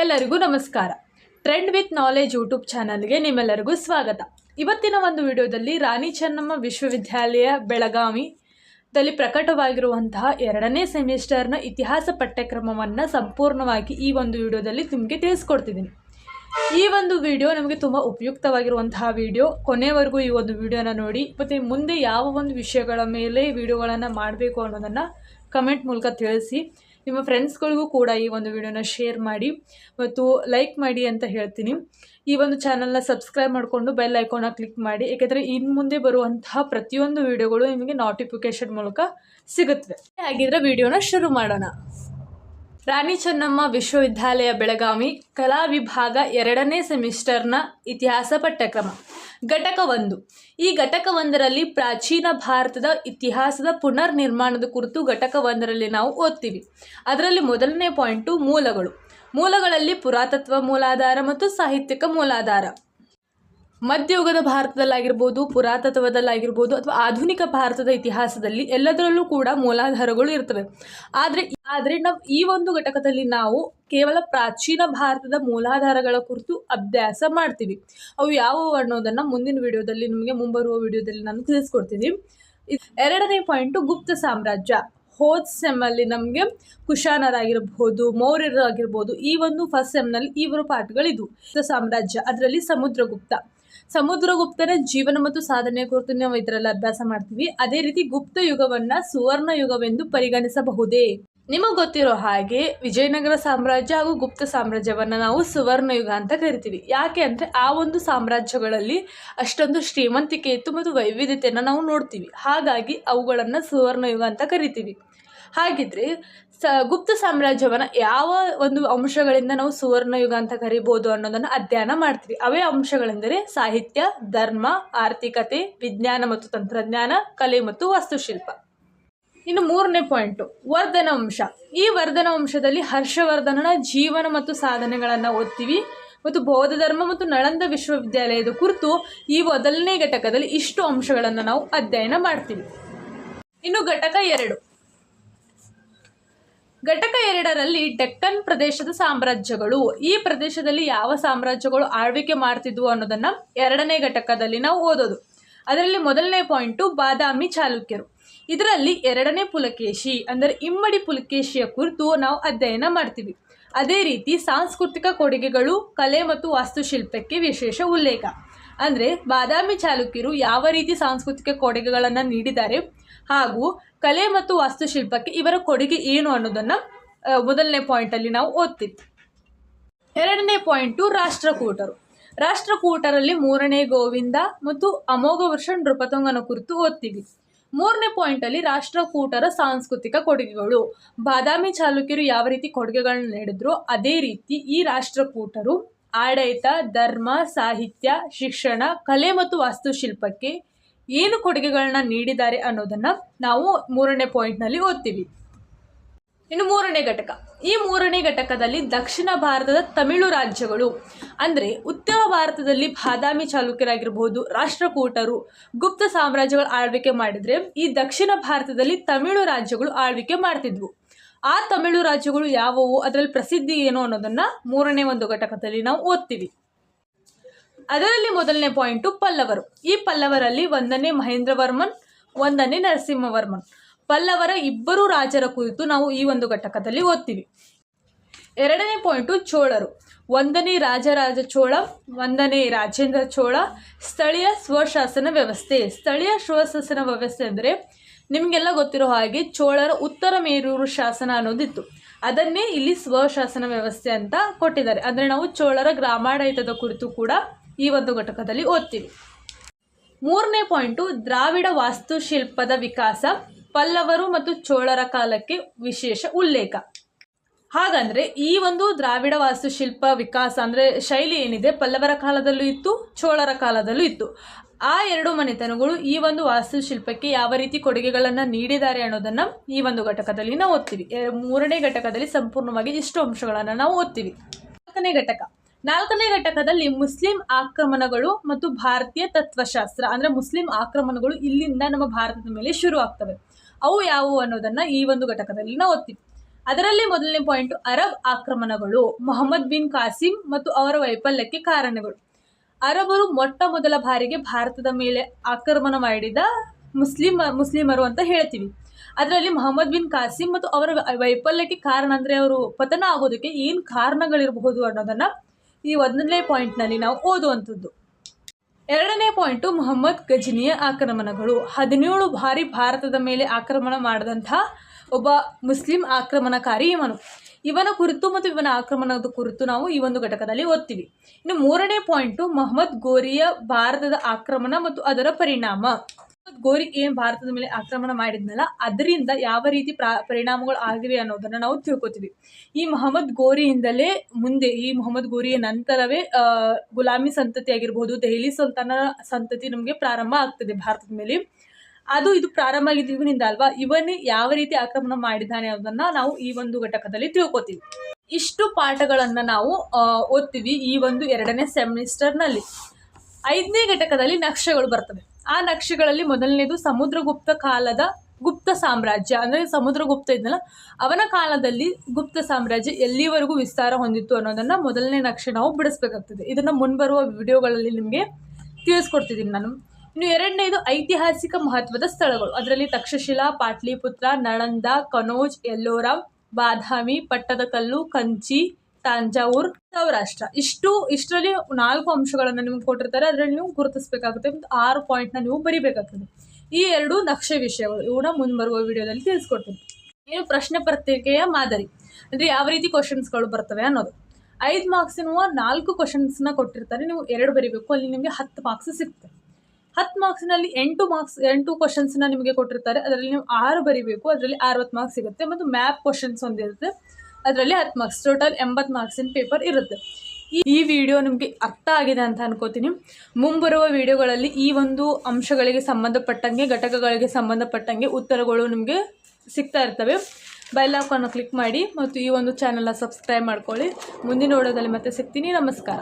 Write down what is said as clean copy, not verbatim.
ಎಲ್ಲರಿಗೂ ನಮಸ್ಕಾರ. Trend with knowledge YouTube ಚಾನಲ್ಗೆ ನಿಮ್ಮೆಲ್ಲರಿಗೂ ಸ್ವಾಗತ. ಇವತ್ತಿನ ಒಂದು ವಿಡಿಯೋದಲ್ಲಿ ರಾಣಿ ಚೆನ್ನಮ್ಮ ವಿಶ್ವವಿದ್ಯಾಲಯ ಬೆಳಗಾವಿದಲ್ಲಿ ಪ್ರಕಟವಾಗಿರುವಂತಹ 2ನೇ ಸೆಮಿಸ್ಟರ್ನ ಇತಿಹಾಸ ಪಠ್ಯಕ್ರಮವನ್ನು ಸಂಪೂರ್ಣವಾಗಿ ಈ ಒಂದು ವಿಡಿಯೋದಲ್ಲಿ ನಿಮಗೆ ತಿಳಿಸ್ಕೊಡ್ತಿದ್ದೀನಿ. ಈ ಒಂದು ವಿಡಿಯೋ ನಮಗೆ ತುಂಬ ಉಪಯುಕ್ತವಾಗಿರುವಂತಹ ವಿಡಿಯೋ. ಕೊನೆವರೆಗೂ ಈ ಒಂದು ವಿಡಿಯೋನ ನೋಡಿ ಮತ್ತು ಮುಂದೆ ಯಾವ ಒಂದು ವಿಷಯಗಳ ಮೇಲೆ ವಿಡಿಯೋಗಳನ್ನು ಮಾಡಬೇಕು ಅನ್ನೋದನ್ನು ಕಮೆಂಟ್ ಮೂಲಕ ತಿಳಿಸಿ. ನಿಮ್ಮ ಫ್ರೆಂಡ್ಸ್ಗಳಿಗೂ ಕೂಡ ಈ ಒಂದು ವಿಡಿಯೋನ ಶೇರ್ ಮಾಡಿ ಮತ್ತು ಲೈಕ್ ಮಾಡಿ ಅಂತ ಹೇಳ್ತೀನಿ. ಈ ಒಂದು ಚಾನಲ್ನ ಸಬ್ಸ್ಕ್ರೈಬ್ ಮಾಡಿಕೊಂಡು ಬೆಲ್ ಐಕಾನ್ನ ಕ್ಲಿಕ್ ಮಾಡಿ, ಏಕೆಂದರೆ ಇನ್ನು ಮುಂದೆ ಬರುವಂತಹ ಪ್ರತಿಯೊಂದು ವಿಡಿಯೋಗಳು ನಿಮಗೆ ನೋಟಿಫಿಕೇಶನ್ ಮೂಲಕ ಸಿಗುತ್ತವೆ. ಹಾಗಿದ್ರೆ ವಿಡಿಯೋನ ಶುರು ಮಾಡೋಣ. ರಾಣಿ ಚೆನ್ನಮ್ಮ ವಿಶ್ವವಿದ್ಯಾಲಯ ಬೆಳಗಾವಿ ಕಲಾ ವಿಭಾಗ 2ನೇ ಸೆಮಿಸ್ಟರ್ನ ಇತಿಹಾಸ ಪಠ್ಯಕ್ರಮ ಘಟಕ 1. ಈ ಘಟಕ 1ರಲ್ಲಿ ಪ್ರಾಚೀನ ಭಾರತದ ಇತಿಹಾಸದ ಪುನರ್ ನಿರ್ಮಾಣದ ಕುರಿತು ಘಟಕ 1ರಲ್ಲಿ ನಾವು ಓದ್ತೀವಿ. ಅದರಲ್ಲಿ ಮೊದಲನೇ ಪಾಯಿಂಟು ಮೂಲಗಳಲ್ಲಿ ಪುರಾತತ್ವ ಮೂಲಾಧಾರ ಮತ್ತು ಸಾಹಿತ್ಯಿಕ ಮೂಲಾಧಾರ. ಮಧ್ಯಯುಗದ ಭಾರತದಲ್ಲಾಗಿರ್ಬೋದು, ಪುರಾತತ್ವದಲ್ಲಾಗಿರ್ಬೋದು ಅಥವಾ ಆಧುನಿಕ ಭಾರತದ ಇತಿಹಾಸದಲ್ಲಿ ಎಲ್ಲದರಲ್ಲೂ ಕೂಡ ಮೂಲಾಧಾರಗಳು ಇರ್ತವೆ. ಆದರೆ ನಾವು ಈ ಒಂದು ಘಟಕದಲ್ಲಿ ನಾವು ಕೇವಲ ಪ್ರಾಚೀನ ಭಾರತದ ಮೂಲಾಧಾರಗಳ ಕುರಿತು ಅಭ್ಯಾಸ ಮಾಡ್ತೀವಿ. ಅವು ಯಾವುವು ಅನ್ನೋದನ್ನು ಮುಂದಿನ ವಿಡಿಯೋದಲ್ಲಿ ಮುಂಬರುವ ವಿಡಿಯೋದಲ್ಲಿ ನಾನು ತಿಳಿಸ್ಕೊಡ್ತೀನಿ. 2ನೇ ಪಾಯಿಂಟು ಗುಪ್ತ ಸಾಮ್ರಾಜ್ಯ. ಹೋದ್ ಸೆಮ್ಮಲ್ಲಿ ನಮಗೆ ಕುಶಾನರಾಗಿರ್ಬೋದು, ಮೌರ್ಯರಾಗಿರ್ಬೋದು, ಈ ಒಂದು ಫಸ್ಟ್ ಸೆಮ್ನಲ್ಲಿ ಇವರು ಪಾಠಗಳಿದ್ವು. ಗುಪ್ತ ಸಾಮ್ರಾಜ್ಯ, ಅದರಲ್ಲಿ ಸಮುದ್ರಗುಪ್ತನ ಜೀವನ ಮತ್ತು ಸಾಧನೆಯ ಕುರಿತು ನಾವು ಇದರಲ್ಲಿ ಅಭ್ಯಾಸ ಮಾಡ್ತೀವಿ. ಅದೇ ರೀತಿ ಗುಪ್ತ ಯುಗವನ್ನು ಸುವರ್ಣ ಯುಗವೆಂದು ಪರಿಗಣಿಸಬಹುದೇ? ನಿಮಗೆ ಗೊತ್ತಿರೋ ಹಾಗೆ ವಿಜಯನಗರ ಸಾಮ್ರಾಜ್ಯ ಹಾಗೂ ಗುಪ್ತ ಸಾಮ್ರಾಜ್ಯವನ್ನು ನಾವು ಸುವರ್ಣ ಯುಗ ಅಂತ ಕರಿತೀವಿ. ಯಾಕೆ ಅಂದರೆ ಆ ಒಂದು ಸಾಮ್ರಾಜ್ಯಗಳಲ್ಲಿ ಅಷ್ಟೊಂದು ಶ್ರೀಮಂತಿಕೆ ಇತ್ತು ಮತ್ತು ವೈವಿಧ್ಯತೆಯನ್ನು ನಾವು ನೋಡ್ತೀವಿ. ಹಾಗಾಗಿ ಅವುಗಳನ್ನು ಸುವರ್ಣ ಯುಗ ಅಂತ ಕರಿತೀವಿ. ಹಾಗಿದ್ರೆ ಗುಪ್ತ ಸಾಮ್ರಾಜ್ಯವನ್ನು ಯಾವ ಒಂದು ಅಂಶಗಳಿಂದ ನಾವು ಸುವರ್ಣ ಯುಗ ಅಂತ ಕರಿಬೋದು ಅನ್ನೋದನ್ನು ಅಧ್ಯಯನ ಮಾಡ್ತೀವಿ. ಅವೇ ಅಂಶಗಳೆಂದರೆ ಸಾಹಿತ್ಯ, ಧರ್ಮ, ಆರ್ಥಿಕತೆ, ವಿಜ್ಞಾನ ಮತ್ತು ತಂತ್ರಜ್ಞಾನ, ಕಲೆ ಮತ್ತು ವಾಸ್ತುಶಿಲ್ಪ. ಇನ್ನು 3ನೇ ಪಾಯಿಂಟು ವರ್ಧನ ವಂಶ. ಈ ವರ್ಧನ ವಂಶದಲ್ಲಿ ಹರ್ಷವರ್ಧನನ ಜೀವನ ಮತ್ತು ಸಾಧನೆಗಳನ್ನು ಓದ್ತೀವಿ ಮತ್ತು ಬೌದ್ಧ ಧರ್ಮ ಮತ್ತು ನಳಂದ ವಿಶ್ವವಿದ್ಯಾಲಯದ ಕುರಿತು ಈ ಮೊದಲನೇ ಘಟಕದಲ್ಲಿ ಇಷ್ಟು ಅಂಶಗಳನ್ನು ನಾವು ಅಧ್ಯಯನ ಮಾಡ್ತೀವಿ. ಇನ್ನು ಘಟಕ 2. ಘಟಕ 2ರಲ್ಲಿ ಡೆಕ್ಕನ್ ಪ್ರದೇಶದ ಸಾಮ್ರಾಜ್ಯಗಳು. ಈ ಪ್ರದೇಶದಲ್ಲಿ ಯಾವ ಸಾಮ್ರಾಜ್ಯಗಳು ಆಳ್ವಿಕೆ ಮಾಡ್ತಿದ್ವು ಅನ್ನೋದನ್ನು 2ನೇ ಘಟಕದಲ್ಲಿ ನಾವು ಓದೋದು. ಅದರಲ್ಲಿ ಮೊದಲನೇ ಪಾಯಿಂಟು ಬಾದಾಮಿ ಚಾಲುಕ್ಯರು. ಇದರಲ್ಲಿ 2ನೇ ಪುಲಕೇಶಿ ಅಂದರೆ ಇಮ್ಮಡಿ ಪುಲಕೇಶಿಯ ಕುರಿತು ನಾವು ಅಧ್ಯಯನ ಮಾಡ್ತೀವಿ. ಅದೇ ರೀತಿ ಸಾಂಸ್ಕೃತಿಕ ಕೊಡುಗೆಗಳು, ಕಲೆ ಮತ್ತು ವಾಸ್ತುಶಿಲ್ಪಕ್ಕೆ ವಿಶೇಷ ಉಲ್ಲೇಖ. ಅಂದರೆ ಬಾದಾಮಿ ಚಾಲುಕ್ಯರು ಯಾವ ರೀತಿ ಸಾಂಸ್ಕೃತಿಕ ಕೊಡುಗೆಗಳನ್ನು ನೀಡಿದ್ದಾರೆ ಹಾಗೂ ಕಲೆ ಮತ್ತು ವಾಸ್ತುಶಿಲ್ಪಕ್ಕೆ ಇವರ ಕೊಡುಗೆ ಏನು ಅನ್ನೋದನ್ನು ಮೊದಲನೇ ಪಾಯಿಂಟಲ್ಲಿ ನಾವು ಓದ್ತೀವಿ. 2ನೇ ಪಾಯಿಂಟು ರಾಷ್ಟ್ರಕೂಟರಲ್ಲಿ 3ನೇ ಗೋವಿಂದ ಮತ್ತು ಅಮೋಘ ವರ್ಷ ನೃಪತುಂಗನ ಕುರಿತು ಓದ್ತೀವಿ. 3ನೇ ಪಾಯಿಂಟಲ್ಲಿ ರಾಷ್ಟ್ರಕೂಟರ ಸಾಂಸ್ಕೃತಿಕ ಕೊಡುಗೆಗಳು. ಬಾದಾಮಿ ಚಾಲುಕ್ಯರು ಯಾವ ರೀತಿ ಕೊಡುಗೆಗಳನ್ನ ನೀಡಿದ್ರು ಅದೇ ರೀತಿ ಈ ರಾಷ್ಟ್ರಕೂಟರು ಆಡಳಿತ, ಧರ್ಮ, ಸಾಹಿತ್ಯ, ಶಿಕ್ಷಣ, ಕಲೆ ಮತ್ತು ವಾಸ್ತುಶಿಲ್ಪಕ್ಕೆ ಏನು ಕೊಡುಗೆಗಳನ್ನ ನೀಡಿದ್ದಾರೆ ಅನ್ನೋದನ್ನು ನಾವು 3ನೇ ಪಾಯಿಂಟ್ನಲ್ಲಿ ಓದ್ತೀವಿ. ಇನ್ನು 3ನೇ ಘಟಕ. ಈ 3ನೇ ಘಟಕದಲ್ಲಿ ದಕ್ಷಿಣ ಭಾರತದ ತಮಿಳು ರಾಜ್ಯಗಳು. ಅಂದರೆ ಉತ್ತರ ಭಾರತದಲ್ಲಿ ಬಾದಾಮಿ ಚಾಲುಕ್ಯರಾಗಿರ್ಬೋದು, ರಾಷ್ಟ್ರಕೂಟರು, ಗುಪ್ತ ಸಾಮ್ರಾಜ್ಯಗಳು ಆಳ್ವಿಕೆ ಮಾಡಿದರೆ ಈ ದಕ್ಷಿಣ ಭಾರತದಲ್ಲಿ ತಮಿಳು ರಾಜ್ಯಗಳು ಆಳ್ವಿಕೆ ಮಾಡ್ತಿದ್ವು. ಆ ತಮಿಳು ರಾಜ್ಯಗಳು ಯಾವುವು, ಅದರಲ್ಲಿ ಪ್ರಸಿದ್ಧಿ ಏನು ಅನ್ನೋದನ್ನು 3ನೇ ಒಂದು ಘಟಕದಲ್ಲಿ ನಾವು ಓದ್ತೀವಿ. ಅದರಲ್ಲಿ ಮೊದಲನೇ ಪಾಯಿಂಟು ಪಲ್ಲವರು. ಈ ಪಲ್ಲವರಲ್ಲಿ 1ನೇ ಮಹೇಂದ್ರವರ್ಮನ್, 1ನೇ ನರಸಿಂಹವರ್ಮನ್. ಪಲ್ಲವರ ಇಬ್ಬರು ರಾಜರ ಕುರಿತು ನಾವು ಈ ಒಂದು ಘಟಕದಲ್ಲಿ ಓದ್ತೀವಿ. 2ನೇ ಪಾಯಿಂಟು ಚೋಳರು. 1ನೇ ರಾಜರಾಜ ಚೋಳ, 1ನೇ ರಾಜೇಂದ್ರ ಚೋಳ. ಸ್ಥಳೀಯ ಸ್ವಶಾಸನ ವ್ಯವಸ್ಥೆ. ಸ್ಥಳೀಯ ಸ್ವಶಾಸನ ವ್ಯವಸ್ಥೆ ಅಂದರೆ ನಿಮಗೆಲ್ಲ ಗೊತ್ತಿರೋ ಹಾಗೆ ಚೋಳರ ಉತ್ತರ ಮೇರೂರು ಶಾಸನ ಅನ್ನೋದಿತ್ತು. ಅದನ್ನೇ ಇಲ್ಲಿ ಸ್ವಶಾಸನ ವ್ಯವಸ್ಥೆ ಅಂತ ಕೊಟ್ಟಿದ್ದಾರೆ. ಅಂದರೆ ನಾವು ಚೋಳರ ಗ್ರಾಮಾಡಳಿತದ ಕುರಿತು ಕೂಡ ಈ ಒಂದು ಘಟಕದಲ್ಲಿ ಓದ್ತೀವಿ. 3ನೇ ಪಾಯಿಂಟು ದ್ರಾವಿಡ ವಾಸ್ತುಶಿಲ್ಪದ ವಿಕಾಸ. ಪಲ್ಲವರು ಮತ್ತು ಚೋಳರ ಕಾಲಕ್ಕೆ ವಿಶೇಷ ಉಲ್ಲೇಖ. ಹಾಗಂದರೆ ಈ ಒಂದು ದ್ರಾವಿಡ ವಾಸ್ತುಶಿಲ್ಪ ವಿಕಾಸ ಅಂದರೆ ಶೈಲಿ ಏನಿದೆ ಪಲ್ಲವರ ಕಾಲದಲ್ಲೂ ಇತ್ತು, ಚೋಳರ ಕಾಲದಲ್ಲೂ ಇತ್ತು. ಆ 2 ಮನೆತನಗಳು ಈ ಒಂದು ವಾಸ್ತುಶಿಲ್ಪಕ್ಕೆ ಯಾವ ರೀತಿ ಕೊಡುಗೆಗಳನ್ನು ನೀಡಿದ್ದಾರೆ ಅನ್ನೋದನ್ನು ಈ ಒಂದು ಘಟಕದಲ್ಲಿ ನಾವು ಓದ್ತೀವಿ. 3ನೇ ಘಟಕದಲ್ಲಿ ಸಂಪೂರ್ಣವಾಗಿ ಇಷ್ಟು ಅಂಶಗಳನ್ನು ನಾವು ಓದ್ತೀವಿ. 4ನೇ ಘಟಕದಲ್ಲಿ ಮುಸ್ಲಿಂ ಆಕ್ರಮಣಗಳು ಮತ್ತು ಭಾರತೀಯ ತತ್ವಶಾಸ್ತ್ರ. ಅಂದರೆ ಮುಸ್ಲಿಂ ಆಕ್ರಮಣಗಳು ಇಲ್ಲಿಂದ ನಮ್ಮ ಭಾರತದ ಮೇಲೆ ಶುರು ಆಗ್ತವೆ. ಅವು ಯಾವುವು ಅನ್ನೋದನ್ನು ಈ ಒಂದು ಘಟಕದಲ್ಲಿ ನಾವು ಓದ್ತೀವಿ. ಅದರಲ್ಲಿ ಮೊದಲನೇ ಪಾಯಿಂಟ್ ಅರಬ್ ಆಕ್ರಮಣಗಳು, ಮೊಹಮ್ಮದ್ ಬಿನ್ ಕಾಸಿಂ ಮತ್ತು ಅವರ ವೈಫಲ್ಯಕ್ಕೆ ಕಾರಣಗಳು. ಅರಬರು ಮೊಟ್ಟ ಮೊದಲ ಬಾರಿಗೆ ಭಾರತದ ಮೇಲೆ ಆಕ್ರಮಣ ಮಾಡಿದ ಮುಸ್ಲಿಮರು ಅಂತ ಹೇಳ್ತೀವಿ. ಅದರಲ್ಲಿ ಮೊಹಮ್ಮದ್ ಬಿನ್ ಕಾಸಿಂ ಮತ್ತು ಅವರ ವೈಫಲ್ಯಕ್ಕೆ ಕಾರಣ ಅಂದರೆ ಅವರು ಪತನ ಆಗೋದಕ್ಕೆ ಏನು ಕಾರಣಗಳಿರಬಹುದು ಅನ್ನೋದನ್ನು ಈ 1ನೇ ಪಾಯಿಂಟ್ನಲ್ಲಿ ನಾವು ಓದುವಂಥದ್ದು. 2ನೇ ಪಾಯಿಂಟು ಮೊಹಮ್ಮದ್ ಗಜ್ನಿಯ ಆಕ್ರಮಣಗಳು. 17 ಬಾರಿ ಭಾರತದ ಮೇಲೆ ಆಕ್ರಮಣ ಮಾಡಿದಂತಹ ಒಬ್ಬ ಮುಸ್ಲಿಂ ಆಕ್ರಮಣಕಾರಿ ಇವನ ಕುರಿತು ಮತ್ತು ಇವನ ಆಕ್ರಮಣದ ಕುರಿತು ನಾವು ಈ ಒಂದು ಘಟಕದಲ್ಲಿ ಓದ್ತೀವಿ. ಇನ್ನು 3ನೇ ಪಾಯಿಂಟು ಮೊಹಮ್ಮದ್ ಗೋರಿಯ ಭಾರತದ ಆಕ್ರಮಣ ಮತ್ತು ಅದರ ಪರಿಣಾಮ. ಮೊಹಮ್ಮದ್ ಗೋರಿ ಏನು ಭಾರತದ ಮೇಲೆ ಆಕ್ರಮಣ ಮಾಡಿದ್ನಲ್ಲ ಅದರಿಂದ ಯಾವ ರೀತಿ ಪರಿಣಾಮಗಳು ಆಗಿವೆ ಅನ್ನೋದನ್ನು ನಾವು ತಿಳ್ಕೊತೀವಿ. ಈ ಮೊಹಮ್ಮದ್ ಗೋರಿಯಿಂದಲೇ ಮುಂದೆ ಈ ಮೊಹಮ್ಮದ್ ಗೋರಿಯ ನಂತರವೇ ಗುಲಾಮಿ ಸಂತತಿ ಆಗಿರ್ಬೋದು, ದೆಹಲಿ ಸುಲ್ತಾನ ಸಂತತಿ ನಮಗೆ ಪ್ರಾರಂಭ ಆಗ್ತದೆ ಭಾರತದ ಮೇಲೆ. ಇದು ಪ್ರಾರಂಭ ಆಗಿದ್ದು ಇವನಿಂದ ಅಲ್ವಾ. ಇವನೇ ಯಾವ ರೀತಿ ಆಕ್ರಮಣ ಮಾಡಿದ್ದಾನೆ ಅನ್ನೋದನ್ನ ನಾವು ಈ ಒಂದು ಘಟಕದಲ್ಲಿ ತಿಳ್ಕೊತೀವಿ. ಇಷ್ಟು ಪಾಠಗಳನ್ನು ನಾವು ಓದ್ತೀವಿ ಈ ಒಂದು 2ನೇ ಸೆಮಿಸ್ಟರ್ನಲ್ಲಿ. 5ನೇ ಘಟಕದಲ್ಲಿ ನಕ್ಷೆಗಳು ಬರ್ತವೆ. ಆ ನಕ್ಷೆಗಳಲ್ಲಿ ಮೊದಲನೇದು ಸಮುದ್ರಗುಪ್ತ ಕಾಲದ ಗುಪ್ತ ಸಾಮ್ರಾಜ್ಯ. ಅಂದರೆ ಸಮುದ್ರಗುಪ್ತ ಇದ್ನಲ್ಲ ಅವನ ಕಾಲದಲ್ಲಿ ಗುಪ್ತ ಸಾಮ್ರಾಜ್ಯ ಎಲ್ಲಿವರೆಗೂ ವಿಸ್ತಾರ ಹೊಂದಿತ್ತು ಅನ್ನೋದನ್ನು ಮೊದಲನೇ ನಕ್ಷೆ ನಾವು ಬಿಡಿಸ್ಬೇಕಾಗ್ತದೆ. ಇದನ್ನು ಮುಂಬರುವ ವಿಡಿಯೋಗಳಲ್ಲಿ ನಿಮಗೆ ತಿಳಿಸ್ಕೊಡ್ತಿದ್ದೀನಿ ನಾನು. ಇನ್ನು 2ನೇದು ಐತಿಹಾಸಿಕ ಮಹತ್ವದ ಸ್ಥಳಗಳು. ಅದರಲ್ಲಿ ತಕ್ಷಶಿಲಾ, ಪಾಟ್ಲಿಪುತ್ರ, ನಳಂದ, ಕನೌಜ್, ಎಲ್ಲೋರ, ಬಾದಾಮಿ, ಪಟ್ಟದಕಲ್ಲು, ಕಂಚಿ, ತಾಂಜಾವೂರ್, ಸೌರಾಷ್ಟ್ರ. ಇಷ್ಟರಲ್ಲಿ 4 ಅಂಶಗಳನ್ನು ನಿಮ್ಗೆ ಕೊಟ್ಟಿರ್ತಾರೆ. ಅದರಲ್ಲಿ ನೀವು ಗುರುತಿಸಬೇಕಾಗುತ್ತೆ ಮತ್ತು 6 ಪಾಯಿಂಟ್ನ ನೀವು ಬರಿಬೇಕಾಗ್ತದೆ. ಈ 2 ನಕ್ಷೆ ವಿಷಯಗಳು ಇವನ್ನ ಮುಂಬರುವ ವಿಡಿಯೋದಲ್ಲಿ ತಿಳಿಸ್ಕೊಡ್ತೀನಿ. ಏನು ಪ್ರಶ್ನೆ ಪತ್ರಿಕೆಯ ಮಾದರಿ ಅಂದರೆ ಯಾವ ರೀತಿ ಕ್ವಶನ್ಸ್ಗಳು ಬರ್ತವೆ ಅನ್ನೋದು. 5 ಮಾರ್ಕ್ಸಿನ 4 ಕ್ವಶನ್ಸ್ನ ಕೊಟ್ಟಿರ್ತಾರೆ. ನೀವು 2 ಬರಿಬೇಕು, ಅಲ್ಲಿ ನಿಮಗೆ 10 ಮಾರ್ಕ್ಸ್ ಸಿಗುತ್ತೆ. 10 ಮಾರ್ಕ್ಸಿನಲ್ಲಿ 8 ಕ್ವಶನ್ಸ್ನ ನಿಮಗೆ ಕೊಟ್ಟಿರ್ತಾರೆ. ಅದರಲ್ಲಿ ನೀವು 6 ಬರಿಬೇಕು, ಅದರಲ್ಲಿ 60 ಮಾರ್ಕ್ಸ್ ಸಿಗುತ್ತೆ. ಮತ್ತು ಮ್ಯಾಪ್ ಕ್ವಶನ್ಸ್ ಒಂದಿರುತ್ತೆ, ಅದರಲ್ಲಿ 10 ಮಾರ್ಕ್ಸ್. ಟೋಟಲ್ 80 ಮಾರ್ಕ್ಸಿನ ಪೇಪರ್ ಇರುತ್ತೆ. ಈ ವಿಡಿಯೋ ನಿಮಗೆ ಅರ್ಥ ಆಗಿದೆ ಅಂತ ಅನ್ಕೋತೀನಿ. ಮುಂಬರುವ ವಿಡಿಯೋಗಳಲ್ಲಿ ಈ ಒಂದು ಅಂಶಗಳಿಗೆ ಸಂಬಂಧಪಟ್ಟಂಗೆ, ಘಟಕಗಳಿಗೆ ಸಂಬಂಧಪಟ್ಟಂಗೆ ಉತ್ತರಗಳು ನಿಮಗೆ ಸಿಗ್ತಾ ಇರ್ತವೆ. ಬೆಲ್ ಐಕಾನ್ ಕ್ಲಿಕ್ ಮಾಡಿ ಮತ್ತು ಈ ಒಂದು ಚಾನಲ್ನ ಸಬ್ಸ್ಕ್ರೈಬ್ ಮಾಡ್ಕೊಳ್ಳಿ. ಮುಂದಿನ ವಿಡಿಯೋದಲ್ಲಿ ಮತ್ತೆ ಸಿಗ್ತೀನಿ. ನಮಸ್ಕಾರ.